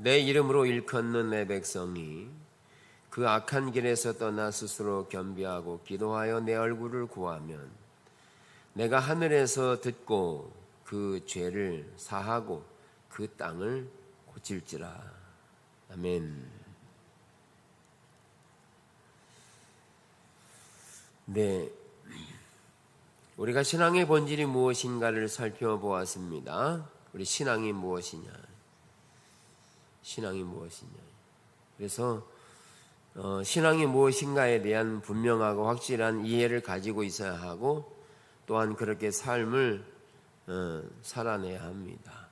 내 이름으로 일컫는 내 백성이 그 악한 길에서 떠나 스스로 겸비하고 기도하여 내 얼굴을 구하면 내가 하늘에서 듣고 그 죄를 사하고 그 땅을 고칠지라. 아멘. 네, 우리가 신앙의 본질이 무엇인가를 살펴보았습니다. 우리 신앙이 무엇이냐? 신앙이 무엇이냐? 그래서 신앙이 무엇인가에 대한 분명하고 확실한 이해를 가지고 있어야 하고 또한 그렇게 삶을 살아내야 합니다.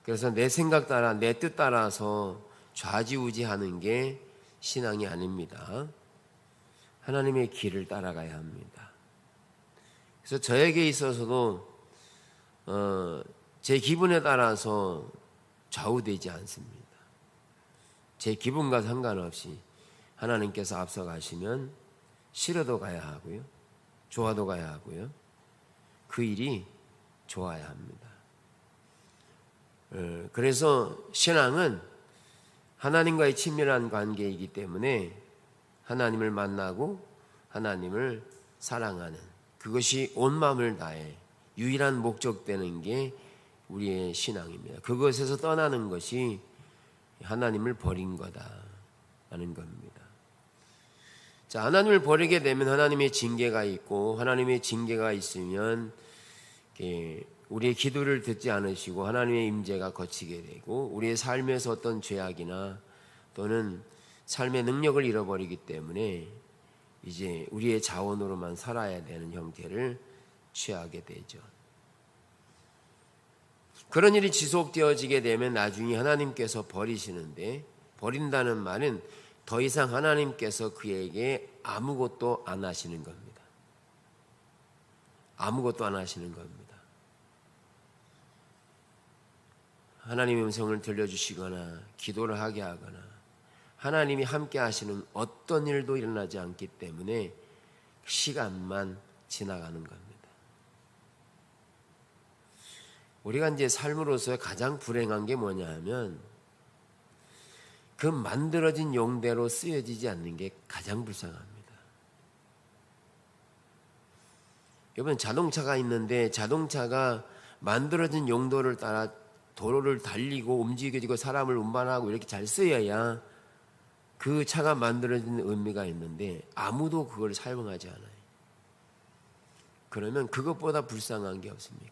그래서 내 생각 따라 내 뜻 따라서 좌지우지하는 게 신앙이 아닙니다. 하나님의 길을 따라가야 합니다. 그래서 저에게 있어서도 제 기분에 따라서 좌우되지 않습니다. 제 기분과 상관없이 하나님께서 앞서 가시면 싫어도 가야 하고요, 좋아도 가야 하고요, 그 일이 좋아야 합니다. 그래서 신앙은 하나님과의 친밀한 관계이기 때문에 하나님을 만나고 하나님을 사랑하는 그것이 온 마음을 다해 유일한 목적되는 게 우리의 신앙입니다. 그것에서 떠나는 것이 하나님을 버린 거다라는 겁니다. 자, 하나님을 버리게 되면 하나님의 징계가 있고 하나님의 징계가 있으면 우리의 기도를 듣지 않으시고 하나님의 임재가 거치게 되고 우리의 삶에서 어떤 죄악이나 또는 삶의 능력을 잃어버리기 때문에 이제 우리의 자원으로만 살아야 되는 형태를 취하게 되죠. 그런 일이 지속되어지게 되면 나중에 하나님께서 버리시는데, 버린다는 말은 더 이상 하나님께서 그에게 아무것도 안 하시는 겁니다. 아무것도 안 하시는 겁니다. 하나님의 음성을 들려주시거나 기도를 하게 하거나 하나님이 함께 하시는 어떤 일도 일어나지 않기 때문에 시간만 지나가는 겁니다. 우리가 이제 삶으로서 가장 불행한 게 뭐냐 하면 그 만들어진 용대로 쓰여지지 않는 게 가장 불쌍합니다. 여러분, 자동차가 있는데 자동차가 만들어진 용도를 따라 도로를 달리고 움직여지고 사람을 운반하고 이렇게 잘 쓰여야 그 차가 만들어진 의미가 있는데 아무도 그걸 사용하지 않아요. 그러면 그것보다 불쌍한 게 없습니다.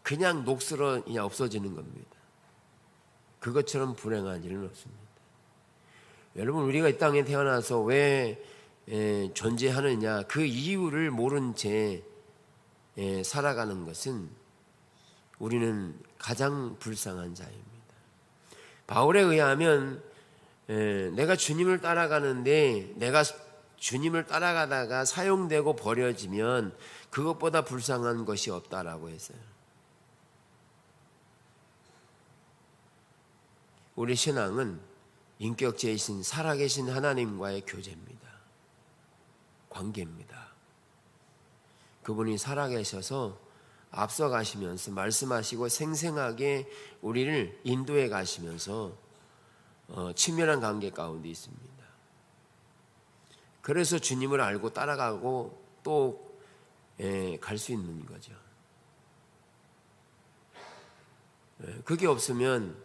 그냥 녹슬어 그냥 없어지는 겁니다. 그것처럼 불행한 일은 없습니다. 여러분, 우리가 이 땅에 태어나서 왜 존재하느냐, 그 이유를 모른 채 살아가는 것은 우리는 가장 불쌍한 자입니다. 바울에 의하면 내가 주님을 따라가는데 내가 주님을 따라가다가 사용되고 버려지면 그것보다 불쌍한 것이 없다라고 했어요. 우리 신앙은 인격체이신 살아계신 하나님과의 교제입니다. 관계입니다. 그분이 살아계셔서 앞서 가시면서 말씀하시고 생생하게 우리를 인도해 가시면서 친밀한 관계 가운데 있습니다. 그래서 주님을 알고 따라가고 또 갈 수 있는 거죠. 그게 없으면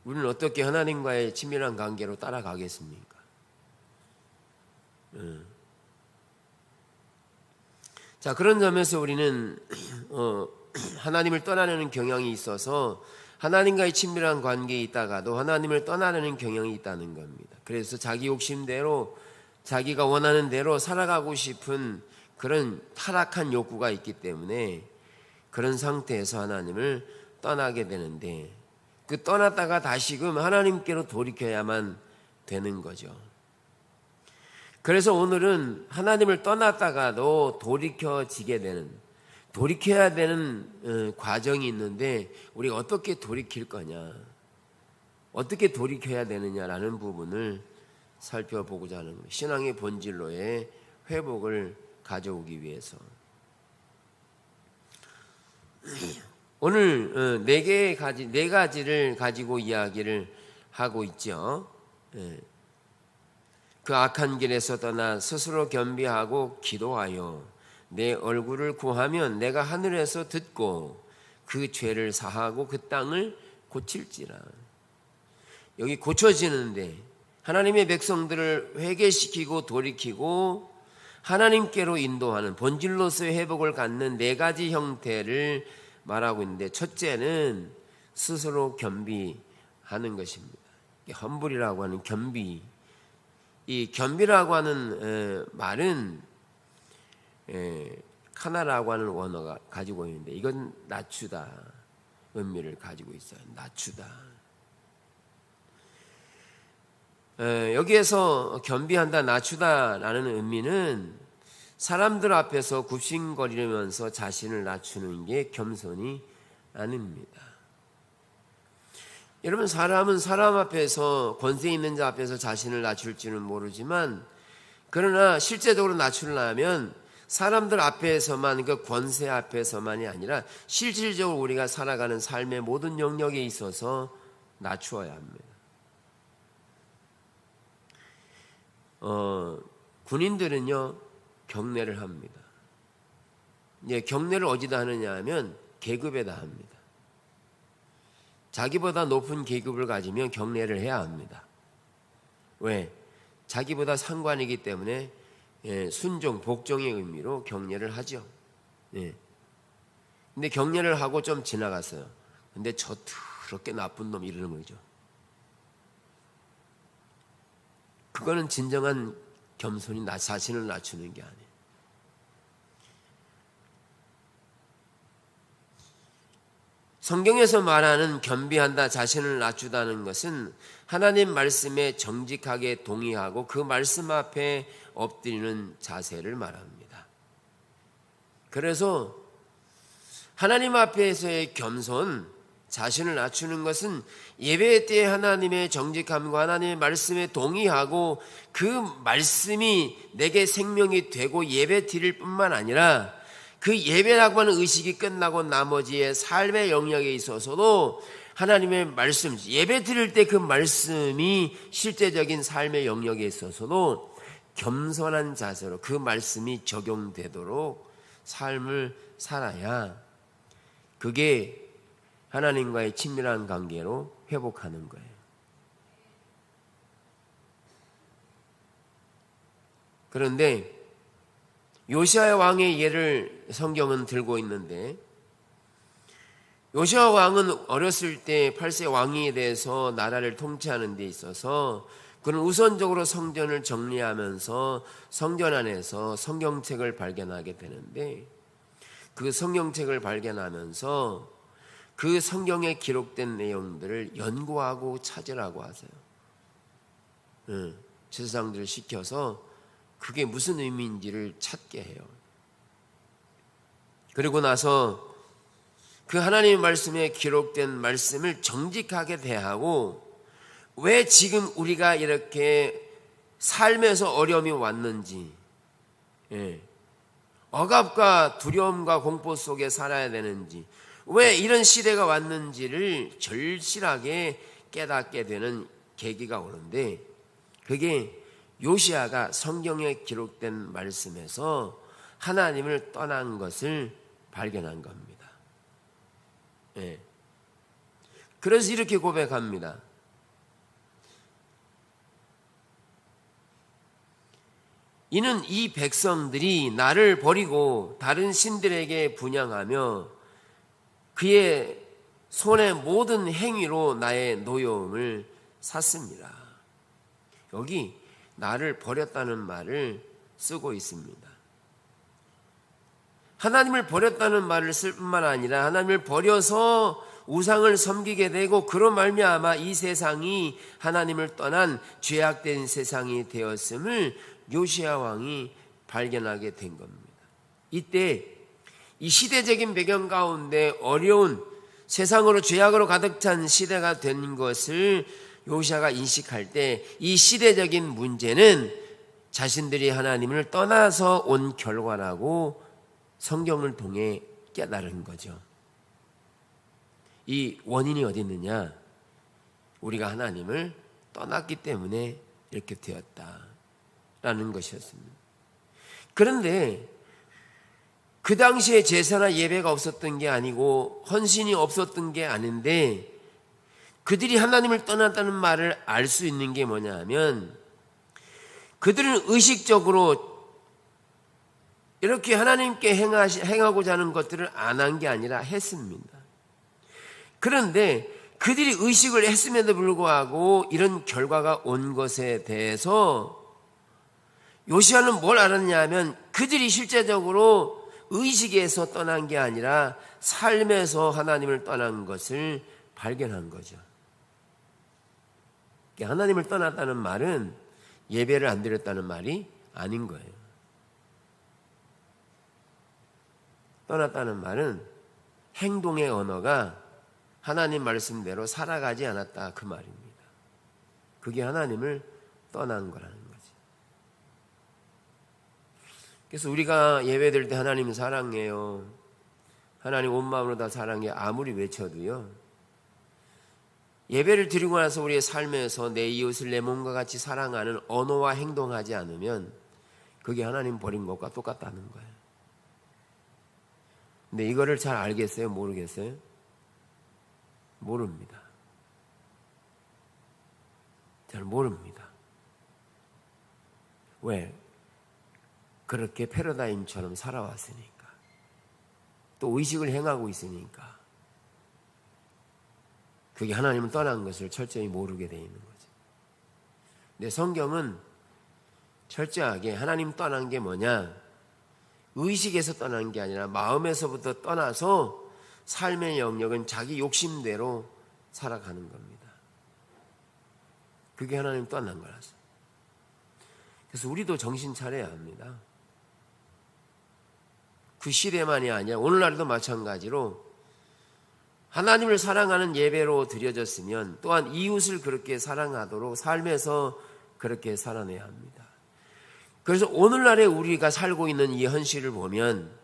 우리는 어떻게 하나님과의 친밀한 관계로 따라가겠습니까? 자, 그런 점에서 우리는 하나님을 떠나려는 경향이 있어서 하나님과의 친밀한 관계에 있다가도 하나님을 떠나려는 경향이 있다는 겁니다. 그래서 자기 욕심대로 자기가 원하는 대로 살아가고 싶은 그런 타락한 욕구가 있기 때문에 그런 상태에서 하나님을 떠나게 되는데 그 떠났다가 다시금 하나님께로 돌이켜야만 되는 거죠. 그래서 오늘은 하나님을 떠났다가도 돌이켜야 되는 과정이 있는데 우리가 어떻게 돌이킬 거냐, 어떻게 돌이켜야 되느냐라는 부분을 살펴보고자 하는 거예요. 신앙의 본질로의 회복을 가져오기 위해서. 오늘 네 가지를 가지고 이야기를 하고 있죠. 그 악한 길에서 떠나 스스로 겸비하고 기도하여 내 얼굴을 구하면 내가 하늘에서 듣고 그 죄를 사하고 그 땅을 고칠지라. 여기 고쳐지는데 하나님의 백성들을 회개시키고 돌이키고 하나님께로 인도하는 본질로서의 회복을 갖는 네 가지 형태를 말하고 있는데, 첫째는 스스로 겸비하는 것입니다. 험불이라고 하는 겸비. 이 겸비라고 하는 말은 카나라고 하는 원어가 가지고 있는데, 이건 낮추다 의미를 가지고 있어요. 낮추다. 여기에서 겸비한다, 낮추다라는 의미는 사람들 앞에서 굽신거리면서 자신을 낮추는 게 겸손이 아닙니다. 여러분, 사람은 사람 앞에서, 권세 있는 자 앞에서 자신을 낮출지는 모르지만, 그러나 실제적으로 낮추려면 사람들 앞에서만, 그 권세 앞에서만이 아니라 실질적으로 우리가 살아가는 삶의 모든 영역에 있어서 낮추어야 합니다. 군인들은요, 경례를 합니다. 경례를 어디다 하느냐 하면 계급에다 합니다. 자기보다 높은 계급을 가지면 경례를 해야 합니다. 왜? 자기보다 상관이기 때문에 순종, 복종의 의미로 경례를 하죠. 근데 경례를 하고 좀 지나갔어요. 근데 저 더럽게 나쁜 놈 이러는 거죠. 그거는 진정한 겸손이 자신을 낮추는 게 아니에요. 성경에서 말하는 겸비한다, 자신을 낮추다는 것은 하나님 말씀에 정직하게 동의하고 그 말씀 앞에 엎드리는 자세를 말합니다. 그래서 하나님 앞에서의 겸손, 자신을 낮추는 것은 예배 때 하나님의 정직함과 하나님의 말씀에 동의하고 그 말씀이 내게 생명이 되고 예배 드릴 뿐만 아니라 그 예배라고 하는 의식이 끝나고 나머지의 삶의 영역에 있어서도 하나님의 말씀, 예배 드릴 때 그 말씀이 실제적인 삶의 영역에 있어서도 겸손한 자세로 그 말씀이 적용되도록 삶을 살아야 그게 하나님과의 친밀한 관계로 회복하는 거예요. 그런데 요시야 왕의 예를 성경은 들고 있는데, 요시야 왕은 어렸을 때 8세 왕위에 대해서 나라를 통치하는 데 있어서 그는 우선적으로 성전을 정리하면서 성전 안에서 성경책을 발견하게 되는데, 그 성경책을 발견하면서 그 성경에 기록된 내용들을 연구하고 찾으라고 하세요. 제사장들을 시켜서 그게 무슨 의미인지를 찾게 해요. 그리고 나서 그 하나님의 말씀에 기록된 말씀을 정직하게 대하고, 왜 지금 우리가 이렇게 삶에서 어려움이 왔는지, 억압과 두려움과 공포 속에 살아야 되는지, 왜 이런 시대가 왔는지를 절실하게 깨닫게 되는 계기가 오는데, 그게 요시야가 성경에 기록된 말씀에서 하나님을 떠난 것을 발견한 겁니다. 그래서 이렇게 고백합니다. 이는 이 백성들이 나를 버리고 다른 신들에게 분향하며 그의 손의 모든 행위로 나의 노여움을 샀습니다. 여기 나를 버렸다는 말을 쓰고 있습니다. 하나님을 버렸다는 말을 쓸 뿐만 아니라 하나님을 버려서 우상을 섬기게 되고 그로 말미암아 이 세상이 하나님을 떠난 죄악된 세상이 되었음을 요시야 왕이 발견하게 된 겁니다. 이때 이 시대적인 배경 가운데 어려운 세상으로 죄악으로 가득 찬 시대가 된 것을 요시야가 인식할 때 이 시대적인 문제는 자신들이 하나님을 떠나서 온 결과라고 성경을 통해 깨달은 거죠. 이 원인이 어디 있느냐? 우리가 하나님을 떠났기 때문에 이렇게 되었다라는 것이었습니다. 그런데 그 당시에 제사나 예배가 없었던 게 아니고 헌신이 없었던 게 아닌데 그들이 하나님을 떠났다는 말을 알 수 있는 게 뭐냐 하면 그들은 의식적으로 이렇게 하나님께 행하고자 하는 것들을 안 한 게 아니라 했습니다. 그런데 그들이 의식을 했음에도 불구하고 이런 결과가 온 것에 대해서 요시야는 뭘 알았냐 하면 그들이 실제적으로 의식에서 떠난 게 아니라 삶에서 하나님을 떠난 것을 발견한 거죠. 하나님을 떠났다는 말은 예배를 안 드렸다는 말이 아닌 거예요. 떠났다는 말은 행동의 언어가 하나님 말씀대로 살아가지 않았다 그 말입니다. 그게 하나님을 떠난 거라는 거지. 그래서 우리가 예배드릴 때 하나님 사랑해요, 하나님 온 마음으로 다 사랑해 아무리 외쳐도요, 예배를 드리고 나서 우리의 삶에서 내 이웃을 내 몸과 같이 사랑하는 언어와 행동하지 않으면 그게 하나님 버린 것과 똑같다는 거예요. 근데 이거를 잘 알겠어요? 모르겠어요? 모릅니다. 잘 모릅니다. 왜? 그렇게 패러다임처럼 살아왔으니까. 또 의식을 행하고 있으니까. 그게 하나님을 떠난 것을 철저히 모르게 되어 있는 거죠. 근데 성경은 철저하게 하나님 떠난 게 뭐냐? 의식에서 떠난 게 아니라 마음에서부터 떠나서 삶의 영역은 자기 욕심대로 살아가는 겁니다. 그게 하나님 떠난 거라서. 그래서 우리도 정신 차려야 합니다. 그 시대만이 아니라 오늘날도 마찬가지로 하나님을 사랑하는 예배로 드려졌으면 또한 이웃을 그렇게 사랑하도록 삶에서 그렇게 살아내야 합니다. 그래서 오늘날에 우리가 살고 있는 이 현실을 보면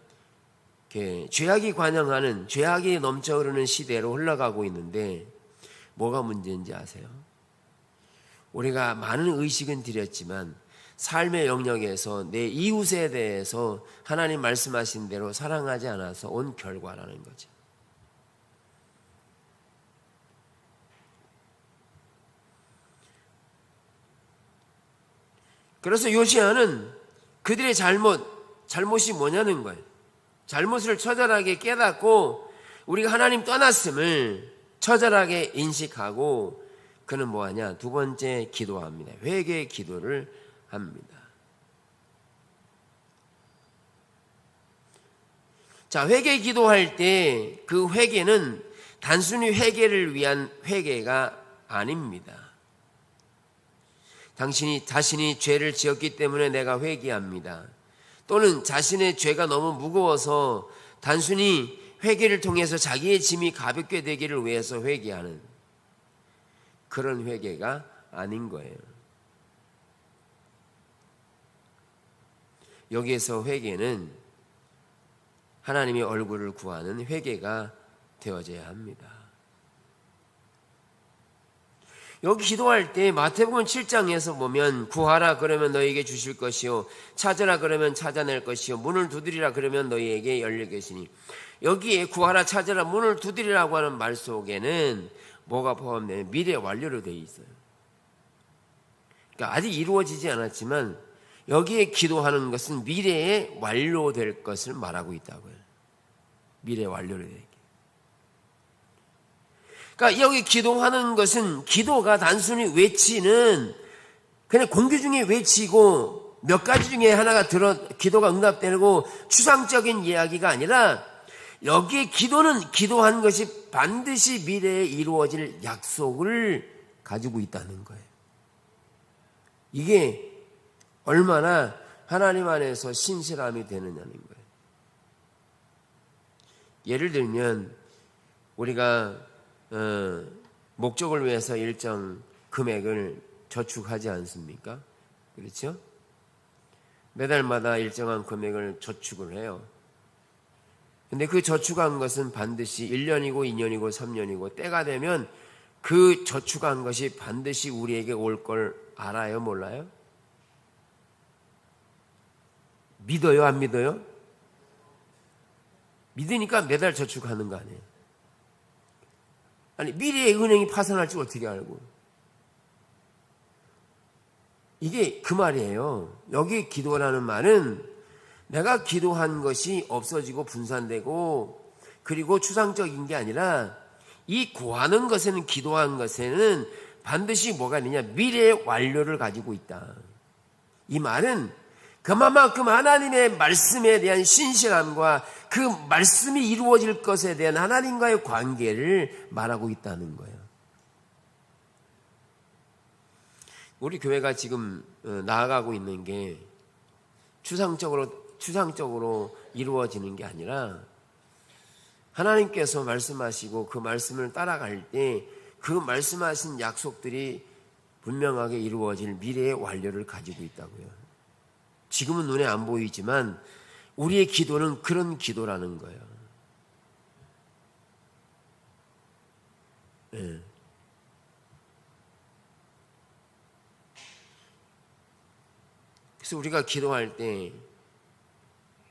죄악이 관영하는, 죄악이 넘쳐 흐르는 시대로 흘러가고 있는데 뭐가 문제인지 아세요? 우리가 많은 의식은 드렸지만 삶의 영역에서 내 이웃에 대해서 하나님 말씀하신 대로 사랑하지 않아서 온 결과라는 거죠. 그래서 요시야는 그들의 잘못이 뭐냐는 거예요. 잘못을 처절하게 깨닫고 우리가 하나님 떠났음을 처절하게 인식하고 그는 뭐하냐? 두 번째 기도합니다. 회개 기도를 합니다. 자, 회개 기도할 때 그 회개는 단순히 회개를 위한 회개가 아닙니다. 당신이 자신이 죄를 지었기 때문에 내가 회개합니다. 또는 자신의 죄가 너무 무거워서 단순히 회개를 통해서 자기의 짐이 가볍게 되기를 위해서 회개하는 그런 회개가 아닌 거예요. 여기에서 회개는 하나님의 얼굴을 구하는 회개가 되어져야 합니다. 여기 기도할 때 마태복음 7장에서 보면 구하라 그러면 너희에게 주실 것이요 찾으라 그러면 찾아낼 것이요 문을 두드리라 그러면 너희에게 열릴 것이니, 여기에 구하라 찾으라 문을 두드리라고 하는 말 속에는 뭐가 포함되면 미래 완료로 되어 있어요. 그러니까 아직 이루어지지 않았지만 여기에 기도하는 것은 미래에 완료될 것을 말하고 있다고요. 미래 완료로 되게. 그러니까 여기 기도하는 것은 기도가 단순히 외치는 그냥 공기 중에 외치고 몇 가지 중에 하나가 기도가 응답되고 추상적인 이야기가 아니라 여기에 기도는 기도한 것이 반드시 미래에 이루어질 약속을 가지고 있다는 거예요. 이게 얼마나 하나님 안에서 신실함이 되느냐는 거예요. 예를 들면 우리가 목적을 위해서 일정 금액을 저축하지 않습니까? 그렇죠? 매달마다 일정한 금액을 저축을 해요. 근데 그 저축한 것은 반드시 1년이고 2년이고 3년이고 때가 되면 그 저축한 것이 반드시 우리에게 올 걸 알아요, 몰라요? 믿어요, 안 믿어요? 믿으니까 매달 저축하는 거 아니에요? 아니, 미래의 은행이 파산할 줄 어떻게 알고? 이게 그 말이에요. 여기 기도라는 말은 내가 기도한 것이 없어지고 분산되고 그리고 추상적인 게 아니라 이 구하는 것에는, 기도한 것에는 반드시 뭐가 있느냐? 미래의 완료를 가지고 있다. 이 말은 그만큼 하나님의 말씀에 대한 신실함과 그 말씀이 이루어질 것에 대한 하나님과의 관계를 말하고 있다는 거예요. 우리 교회가 지금 나아가고 있는 게 추상적으로 이루어지는 게 아니라 하나님께서 말씀하시고 그 말씀을 따라갈 때 그 말씀하신 약속들이 분명하게 이루어질 미래의 완료를 가지고 있다고요. 지금은 눈에 안 보이지만 우리의 기도는 그런 기도라는 거예요. 네. 그래서 우리가 기도할 때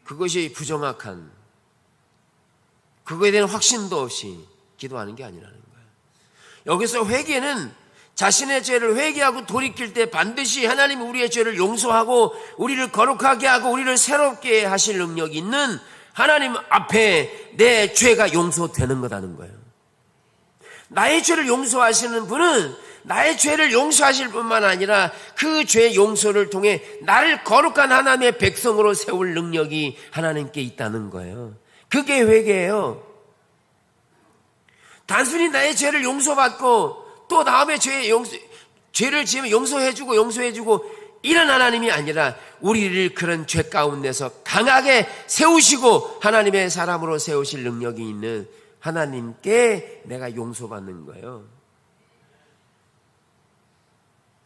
그것이 부정확한, 그거에 대한 확신도 없이 기도하는 게 아니라는 거예요. 여기서 회개는 자신의 죄를 회개하고 돌이킬 때 반드시 하나님이 우리의 죄를 용서하고 우리를 거룩하게 하고 우리를 새롭게 하실 능력이 있는 하나님 앞에 내 죄가 용서되는 거라는 거예요. 나의 죄를 용서하시는 분은 나의 죄를 용서하실 뿐만 아니라 그 죄 용서를 통해 나를 거룩한 하나님의 백성으로 세울 능력이 하나님께 있다는 거예요. 그게 회개예요. 단순히 나의 죄를 용서받고 또 다음에 죄를 지으면 용서해주고 이런 하나님이 아니라 우리를 그런 죄 가운데서 강하게 세우시고 하나님의 사람으로 세우실 능력이 있는 하나님께 내가 용서받는 거예요.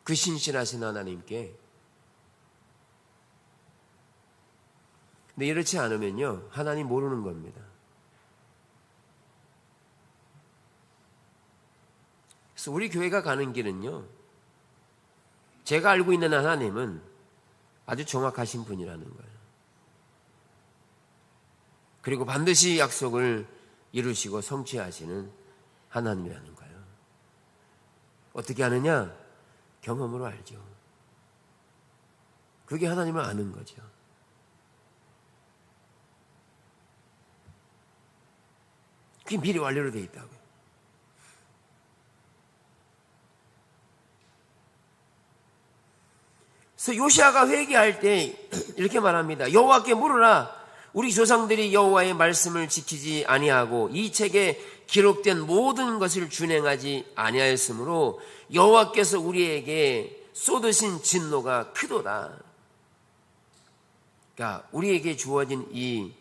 그 신실하신 하나님께. 근데 이렇지 않으면요, 하나님 모르는 겁니다. 그래서 우리 교회가 가는 길은요, 제가 알고 있는 하나님은 아주 정확하신 분이라는 거예요. 그리고 반드시 약속을 이루시고 성취하시는 하나님이라는 거예요. 어떻게 아느냐? 경험으로 알죠. 그게 하나님을 아는 거죠. 그게 미리 완료로 되어 있다고요. 그래서 요시아가 회개할 때 이렇게 말합니다. 여호와께 물으라. 우리 조상들이 여호와의 말씀을 지키지 아니하고 이 책에 기록된 모든 것을 준행하지 아니하였으므로 여호와께서 우리에게 쏟으신 진노가 크도다. 그러니까 우리에게 주어진 이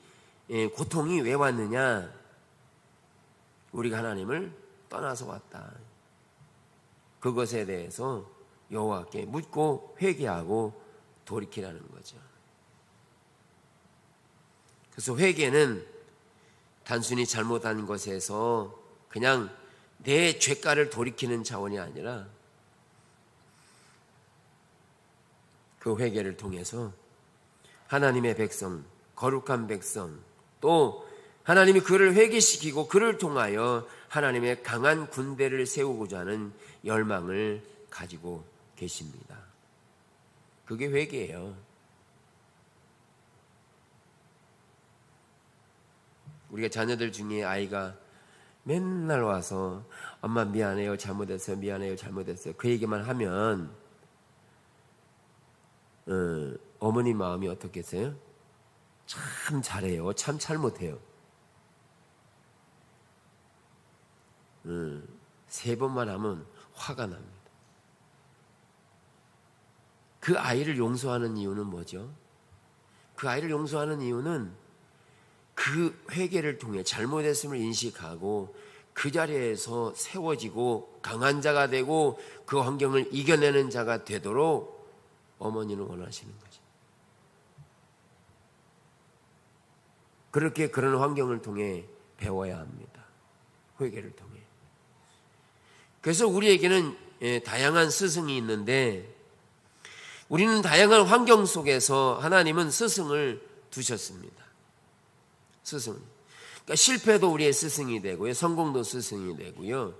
고통이 왜 왔느냐? 우리가 하나님을 떠나서 왔다. 그것에 대해서 여호와께 묻고 회개하고 돌이키라는 거죠. 그래서 회개는 단순히 잘못한 것에서 그냥 내 죄가를 돌이키는 차원이 아니라 그 회개를 통해서 하나님의 백성, 거룩한 백성, 또 하나님이 그를 회개시키고 그를 통하여 하나님의 강한 군대를 세우고자 하는 열망을 가지고 계십니다. 그게 회개예요. 우리가 자녀들 중에 아이가 맨날 와서 엄마 미안해요, 잘못했어요, 미안해요, 잘못했어요, 그 얘기만 하면 어머니 마음이 어떻겠어요? 참 잘해요, 참 잘못해요. 3번만 하면 화가 납니다. 그 아이를 용서하는 이유는 뭐죠? 그 아이를 용서하는 이유는 그 회개를 통해 잘못했음을 인식하고 그 자리에서 세워지고 강한 자가 되고 그 환경을 이겨내는 자가 되도록 어머니는 원하시는 거죠. 그렇게 그런 환경을 통해 배워야 합니다. 회개를 통해. 그래서 우리에게는 다양한 스승이 있는데 우리는 다양한 환경 속에서 하나님은 스승을 두셨습니다. 스승. 그러니까 실패도 우리의 스승이 되고요. 성공도 스승이 되고요.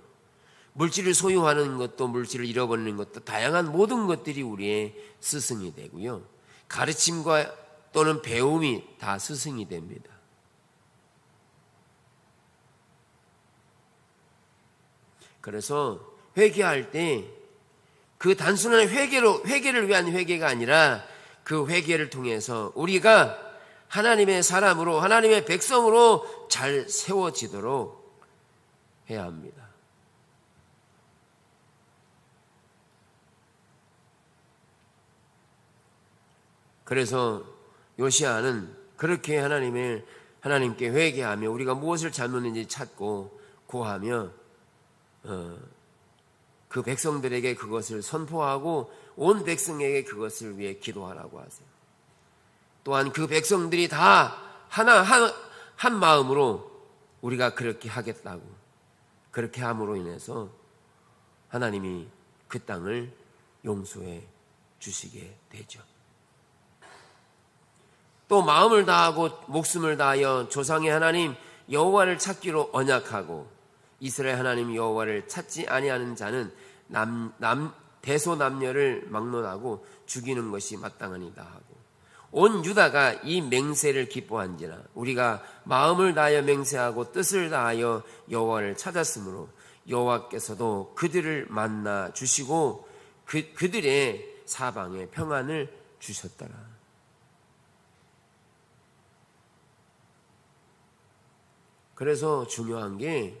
물질을 소유하는 것도 물질을 잃어버리는 것도 다양한 모든 것들이 우리의 스승이 되고요. 가르침과 또는 배움이 다 스승이 됩니다. 그래서 회개할 때 그 단순한 회개를 위한 회개가 아니라 그 회개를 통해서 우리가 하나님의 사람으로 하나님의 백성으로 잘 세워지도록 해야 합니다. 그래서 요시야는 그렇게 하나님께 회개하며 우리가 무엇을 잘못했는지 찾고 고하며 그 백성들에게 그것을 선포하고 온 백성에게 그것을 위해 기도하라고 하세요. 또한 그 백성들이 다 한 마음으로 우리가 그렇게 하겠다고 그렇게 함으로 인해서 하나님이 그 땅을 용서해 주시게 되죠. 또 마음을 다하고 목숨을 다하여 조상의 하나님 여호와를 찾기로 언약하고 이스라엘 하나님 여호와를 찾지 아니하는 자는 대소남녀를 막론하고 죽이는 것이 마땅하니다 하고 온 유다가 이 맹세를 기뻐한지라 우리가 마음을 다하여 맹세하고 뜻을 다하여 여호와를 찾았으므로 여호와께서도 그들을 만나 주시고 그들의 사방에 평안을 주셨더라. 그래서 중요한 게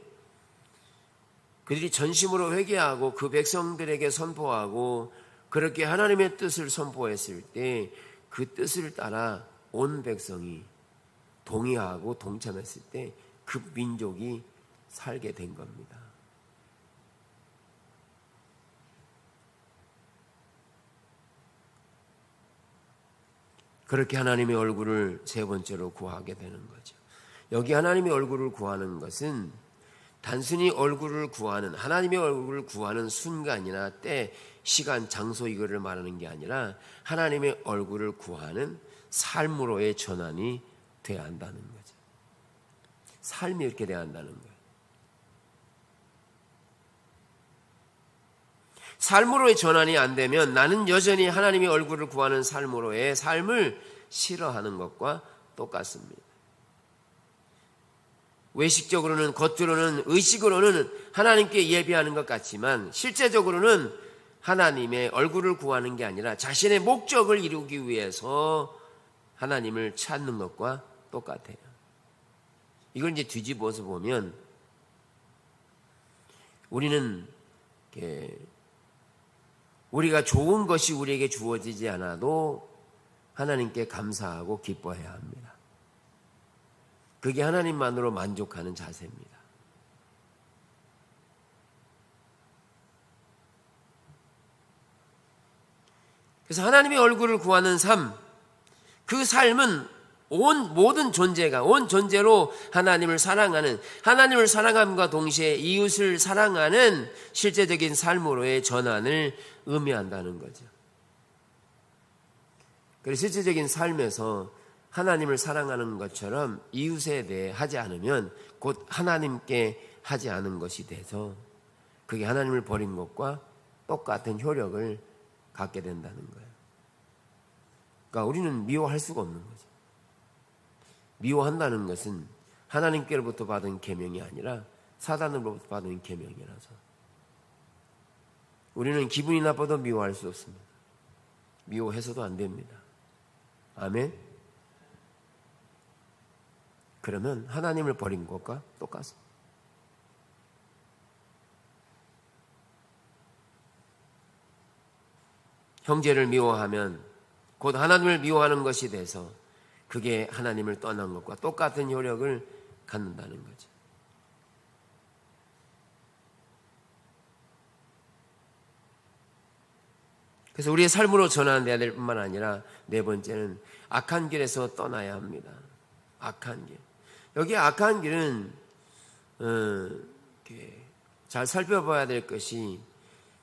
그들이 전심으로 회개하고 그 백성들에게 선포하고 그렇게 하나님의 뜻을 선포했을 때 그 뜻을 따라 온 백성이 동의하고 동참했을 때 그 민족이 살게 된 겁니다. 그렇게 하나님의 얼굴을 세 번째로 구하게 되는 거죠. 여기 하나님의 얼굴을 구하는 것은 단순히 얼굴을 구하는 하나님의 얼굴을 구하는 순간이나 때, 시간, 장소 이거를 말하는 게 아니라 하나님의 얼굴을 구하는 삶으로의 전환이 돼야 한다는 거죠. 삶이 이렇게 돼야 한다는 거예요. 삶으로의 전환이 안 되면 나는 여전히 하나님의 얼굴을 구하는 삶으로의 삶을 싫어하는 것과 똑같습니다. 외식적으로는 겉으로는 의식으로는 하나님께 예배하는 것 같지만 실제적으로는 하나님의 얼굴을 구하는 게 아니라 자신의 목적을 이루기 위해서 하나님을 찾는 것과 똑같아요. 이걸 이제 뒤집어서 보면 우리는 우리가 좋은 것이 우리에게 주어지지 않아도 하나님께 감사하고 기뻐해야 합니다. 그게 하나님만으로 만족하는 자세입니다. 그래서 하나님의 얼굴을 구하는 삶, 그 삶은 모든 존재가 온 존재로 하나님을 사랑하는, 하나님을 사랑함과 동시에 이웃을 사랑하는 실제적인 삶으로의 전환을 의미한다는 거죠. 그래서 실제적인 삶에서 하나님을 사랑하는 것처럼 이웃에 대해 하지 않으면 곧 하나님께 하지 않은 것이 돼서 그게 하나님을 버린 것과 똑같은 효력을 갖게 된다는 거예요. 그러니까 우리는 미워할 수가 없는 거죠. 미워한다는 것은 하나님께로부터 받은 계명이 아니라 사단으로부터 받은 계명이라서 우리는 기분이 나빠도 미워할 수 없습니다. 미워해서도 안 됩니다. 아멘. 그러면 하나님을 버린 것과 똑같습니다. 형제를 미워하면 곧 하나님을 미워하는 것이 돼서 그게 하나님을 떠난 것과 똑같은 효력을 갖는다는 거죠. 그래서 우리의 삶으로 전환돼야 될 뿐만 아니라 네 번째는 악한 길에서 떠나야 합니다. 악한 길. 여기 악한 길은 이렇게 잘 살펴봐야 될 것이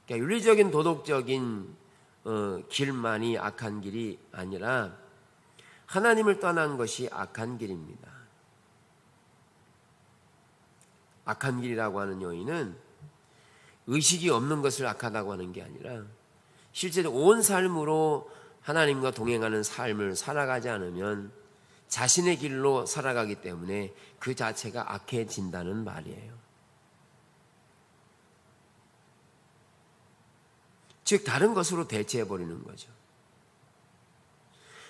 윤리적인 도덕적인 길만이 악한 길이 아니라 하나님을 떠난 것이 악한 길입니다. 악한 길이라고 하는 요인은 의식이 없는 것을 악하다고 하는 게 아니라 실제로 온 삶으로 하나님과 동행하는 삶을 살아가지 않으면 자신의 길로 살아가기 때문에 그 자체가 악해진다는 말이에요. 즉 다른 것으로 대체해버리는 거죠.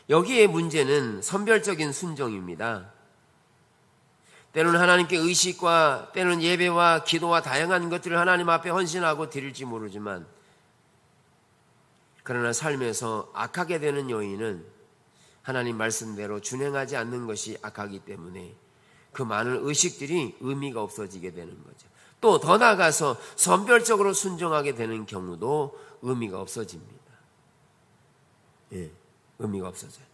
여기에 문제는 선별적인 순종입니다. 때로는 하나님께 의식과 때로는 예배와 기도와 다양한 것들을 하나님 앞에 헌신하고 드릴지 모르지만 그러나 삶에서 악하게 되는 요인은 하나님 말씀대로 준행하지 않는 것이 악하기 때문에 그 많은 의식들이 의미가 없어지게 되는 거죠. 또 더 나아가서 선별적으로 순종하게 되는 경우도 의미가 없어집니다. 예, 의미가 없어져요.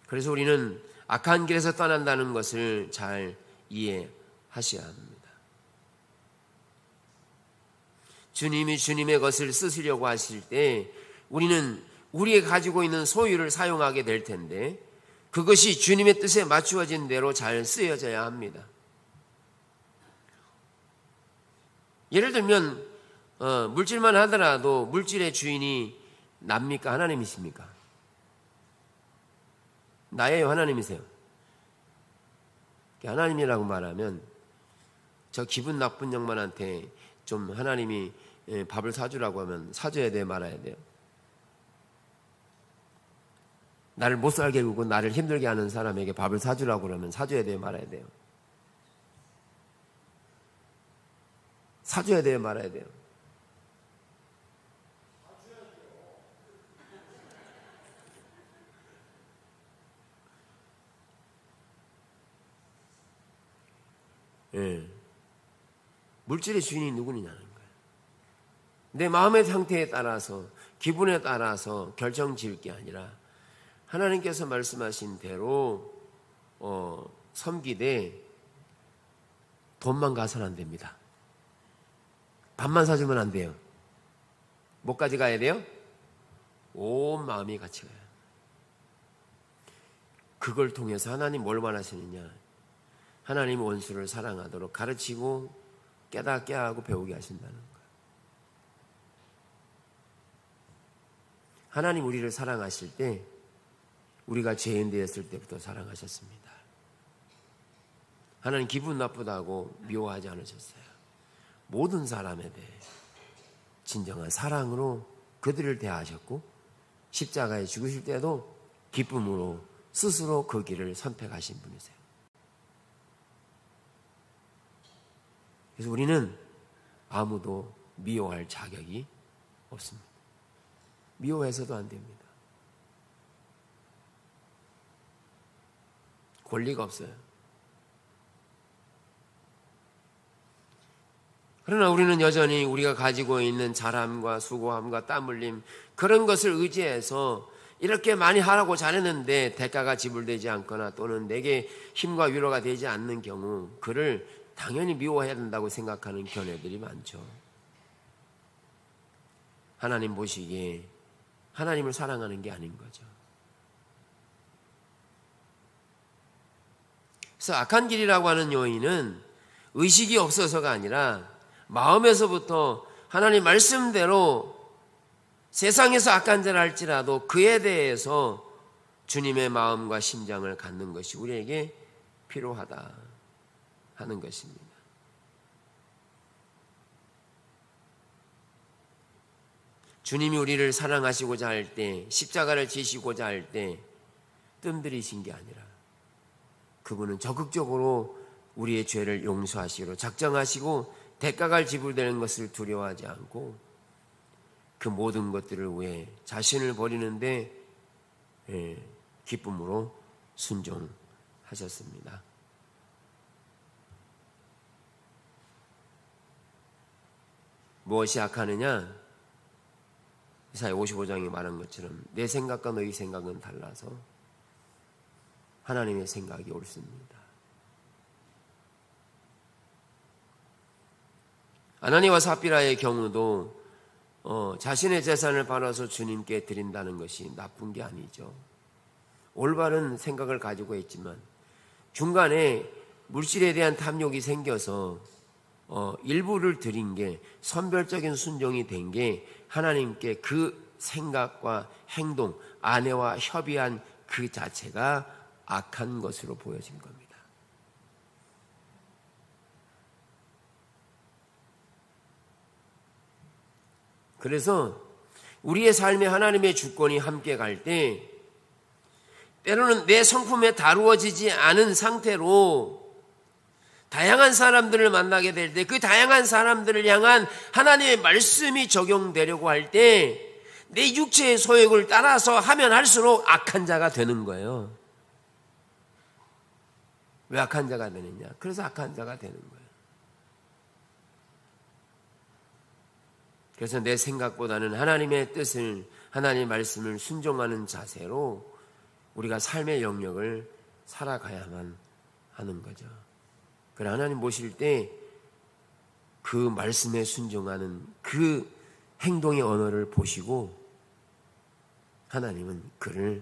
그래서 우리는 악한 길에서 떠난다는 것을 잘 이해하셔야 합니다. 주님이 주님의 것을 쓰시려고 하실 때 우리는 우리가 가지고 있는 소유를 사용하게 될 텐데 그것이 주님의 뜻에 맞추어진 대로 잘 쓰여져야 합니다. 예를 들면 물질만 하더라도 물질의 주인이 납니까? 하나님이십니까? 나예요? 하나님이세요? 하나님이라고 말하면 저 기분 나쁜 양반한테 좀 하나님이 밥을 사주라고 하면 사줘야 돼요? 말아야 돼요? 나를 못 살게 굴고 나를 힘들게 하는 사람에게 밥을 사주라고 그러면 사줘야 돼요? 말아야 돼요? 사줘야 돼요? 말아야 돼요? 예. 물질의 주인이 누구냐는 거예요. 내 마음의 상태에 따라서 기분에 따라서 결정 지을 게 아니라 하나님께서 말씀하신 대로 섬기되 돈만 가서는 안 됩니다. 밥만 사주면 안 돼요. 뭐까지 가야 돼요? 온 마음이 같이 가요. 그걸 통해서 하나님 뭘 원하시느냐? 하나님 원수를 사랑하도록 가르치고 깨닫게 하고 배우게 하신다는 거예요. 하나님 우리를 사랑하실 때 우리가 죄인 되었을 때부터 사랑하셨습니다. 하나님 기분 나쁘다고 미워하지 않으셨어요. 모든 사람에 대해 진정한 사랑으로 그들을 대하셨고 십자가에 죽으실 때도 기쁨으로 스스로 그 길을 선택하신 분이세요. 그래서 우리는 아무도 미워할 자격이 없습니다. 미워해서도 안 됩니다. 권리가 없어요. 그러나 우리는 여전히 우리가 가지고 있는 잘함과 수고함과 땀 흘림 그런 것을 의지해서 이렇게 많이 하라고 잘했는데 대가가 지불되지 않거나 또는 내게 힘과 위로가 되지 않는 경우 그를 당연히 미워해야 된다고 생각하는 견해들이 많죠. 하나님 보시기에 하나님을 사랑하는 게 아닌 거죠. 그래서 악한 길이라고 하는 요인은 의식이 없어서가 아니라 마음에서부터 하나님 말씀대로 세상에서 악한 자를 할지라도 그에 대해서 주님의 마음과 심장을 갖는 것이 우리에게 필요하다 하는 것입니다. 주님이 우리를 사랑하시고자 할 때, 십자가를 지시고자 할 때 뜸들이신 게 아니라 그분은 적극적으로 우리의 죄를 용서하시기로 작정하시고 대가가 지불되는 것을 두려워하지 않고 그 모든 것들을 위해 자신을 버리는데 기쁨으로 순종하셨습니다. 무엇이 악하느냐? 이사야 55장에 말한 것처럼 내 생각과 너희 생각은 달라서 하나님의 생각이 옳습니다. 아나니와 삽비라의 경우도 자신의 재산을 팔아서 주님께 드린다는 것이 나쁜 게 아니죠. 올바른 생각을 가지고 있지만 중간에 물질에 대한 탐욕이 생겨서 일부를 드린 게 선별적인 순종이 된 게 하나님께 그 생각과 행동, 아내와 협의한 그 자체가 악한 것으로 보여진 겁니다. 그래서 우리의 삶에 하나님의 주권이 함께 갈 때 때로는 내 성품에 다루어지지 않은 상태로 다양한 사람들을 만나게 될 때 그 다양한 사람들을 향한 하나님의 말씀이 적용되려고 할 때 내 육체의 소욕을 따라서 하면 할수록 악한 자가 되는 거예요. 왜 악한 자가 되느냐? 그래서 악한 자가 되는 거예요. 그래서 내 생각보다는 하나님의 뜻을, 하나님의 말씀을 순종하는 자세로 우리가 삶의 영역을 살아가야만 하는 거죠. 그래 하나님 모실 때 그 말씀에 순종하는 그 행동의 언어를 보시고 하나님은 그를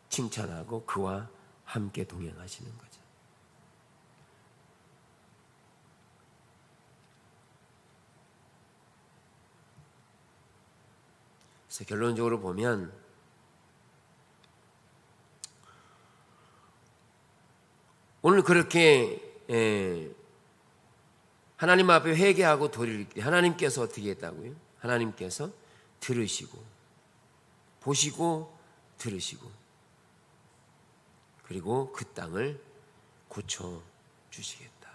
칭찬하고 그와 함께 동행하시는 거죠. 그래서 결론적으로 보면 오늘 그렇게 하나님 앞에 회개하고 돌이킬 때 하나님께서 어떻게 했다고요? 하나님께서 들으시고 보시고 들으시고 그리고 그 땅을 고쳐주시겠다.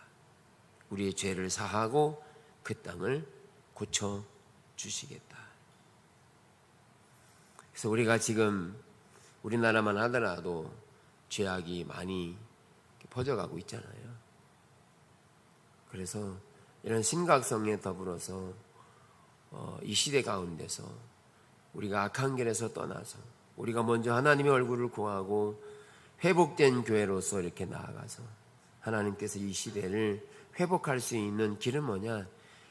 우리의 죄를 사하고 그 땅을 고쳐주시겠다. 그래서 우리가 지금 우리나라만 하더라도 죄악이 많이 퍼져가고 있잖아요. 그래서 이런 심각성에 더불어서 이 시대 가운데서 우리가 악한 길에서 떠나서 우리가 먼저 하나님의 얼굴을 구하고 회복된 교회로서 이렇게 나아가서 하나님께서 이 시대를 회복할 수 있는 길은 뭐냐?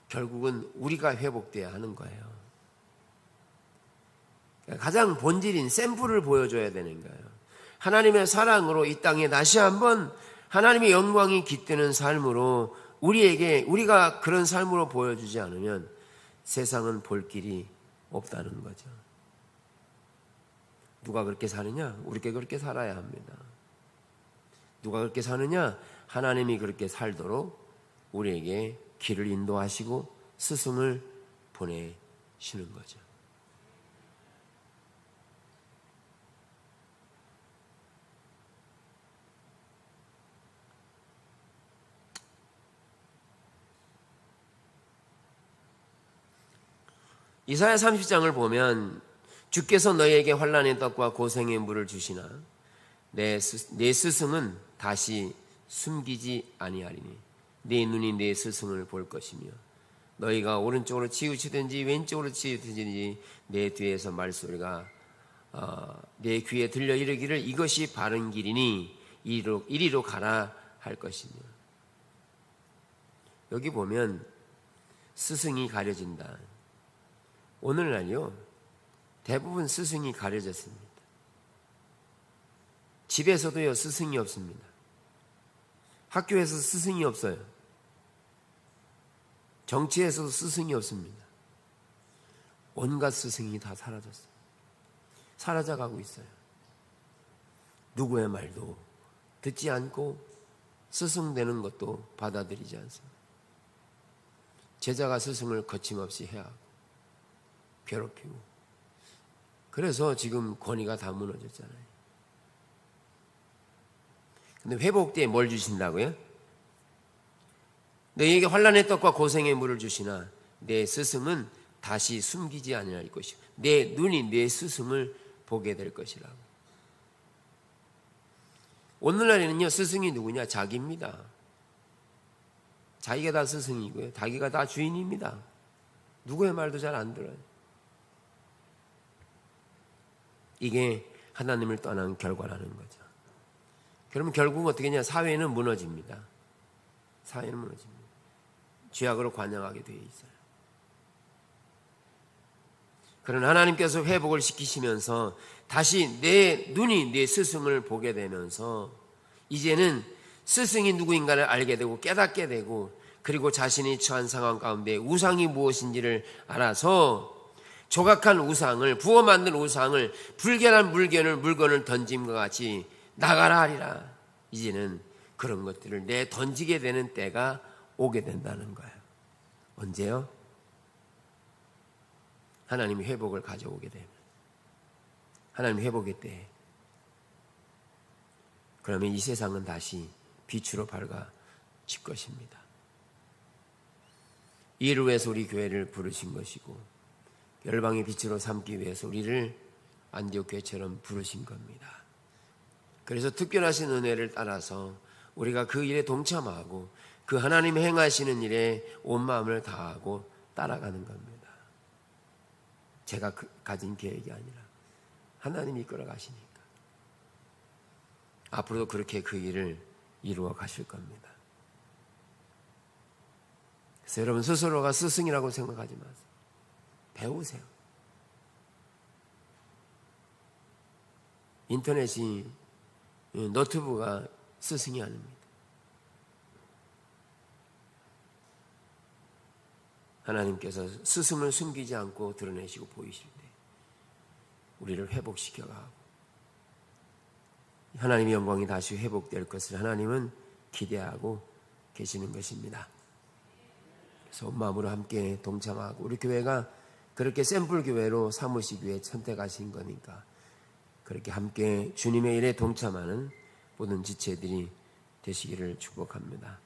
결국은 우리가 회복돼야 하는 거예요. 가장 본질인 샘플을 보여줘야 되는 거예요. 하나님의 사랑으로 이 땅에 다시 한번 하나님의 영광이 깃드는 삶으로 우리가 그런 삶으로 보여주지 않으면 세상은 볼 길이 없다는 거죠. 누가 그렇게 사느냐? 우리가 그렇게 살아야 합니다. 누가 그렇게 사느냐? 하나님이 그렇게 살도록 우리에게 길을 인도하시고 스승을 보내시는 거죠. 이사야 30장을 보면 주께서 너희에게 환난의 떡과 고생의 물을 주시나 내 스승은 다시 숨기지 아니하리니 네 눈이 내 스승을 볼 것이며 너희가 오른쪽으로 치우치든지 왼쪽으로 치우치든지 내 뒤에서 말소리가 내 귀에 들려 이르기를 이것이 바른 길이니 이리로 가라 할 것이며. 여기 보면 스승이 가려진다. 오늘날요 대부분 스승이 가려졌습니다. 집에서도요 스승이 없습니다. 학교에서 스승이 없어요. 정치에서도 스승이 없습니다. 온갖 스승이 다 사라졌어요. 사라져가고 있어요. 누구의 말도 듣지 않고 스승 되는 것도 받아들이지 않습니다. 제자가 스승을 거침없이 해하고 괴롭히고 그래서 지금 권위가 다 무너졌잖아요. 근데 회복 때에 뭘 주신다고요? 너희에게 환난의 떡과 고생의 물을 주시나 내 스승은 다시 숨기지 아니할 것이요 내 눈이 내 스승을 보게 될 것이라고. 오늘날에는요 스승이 누구냐? 자기입니다. 자기가 다 스승이고요 자기가 다 주인입니다. 누구의 말도 잘 안 들어요. 이게 하나님을 떠난 결과라는 거죠. 그러면 결국 어떻게 하냐? 사회는 무너집니다. 사회는 무너집니다. 죄악으로 관영하게 되어 있어요. 그러나 하나님께서 회복을 시키시면서 다시 내 눈이 내 스승을 보게 되면서 이제는 스승이 누구인가를 알게 되고 깨닫게 되고, 그리고 자신이 처한 상황 가운데 우상이 무엇인지를 알아서 조각한 우상을, 부어 만든 우상을, 불결한 물건을 던짐과 같이 나가라 하리라. 이제는 그런 것들을 내 던지게 되는 때가 오게 된다는 거예요. 언제요? 하나님이 회복을 가져오게 되면, 하나님 회복의 때에, 그러면 이 세상은 다시 빛으로 밝아질 것입니다. 이를 위해서 우리 교회를 부르신 것이고, 열방의 빛으로 삼기 위해서 우리를 안디옥 교회처럼 부르신 겁니다. 그래서 특별하신 은혜를 따라서 우리가 그 일에 동참하고 그 하나님이 행하시는 일에 온 마음을 다하고 따라가는 겁니다. 제가 가진 계획이 아니라 하나님이 이끌어 가시니까 앞으로도 그렇게 그 일을 이루어 가실 겁니다. 그래서 여러분 스스로가 스승이라고 생각하지 마세요. 배우세요. 인터넷이, 너튜브가 스승이 아닙니다. 하나님께서 스승을 숨기지 않고 드러내시고 보이실 때 우리를 회복시켜가고 하나님의 영광이 다시 회복될 것을 하나님은 기대하고 계시는 것입니다. 그래서 온 마음으로 함께 동참하고, 우리 교회가 그렇게 샘플 교회로 삼으시기 위해 선택하신 거니까 그렇게 함께 주님의 일에 동참하는 모든 지체들이 되시기를 축복합니다.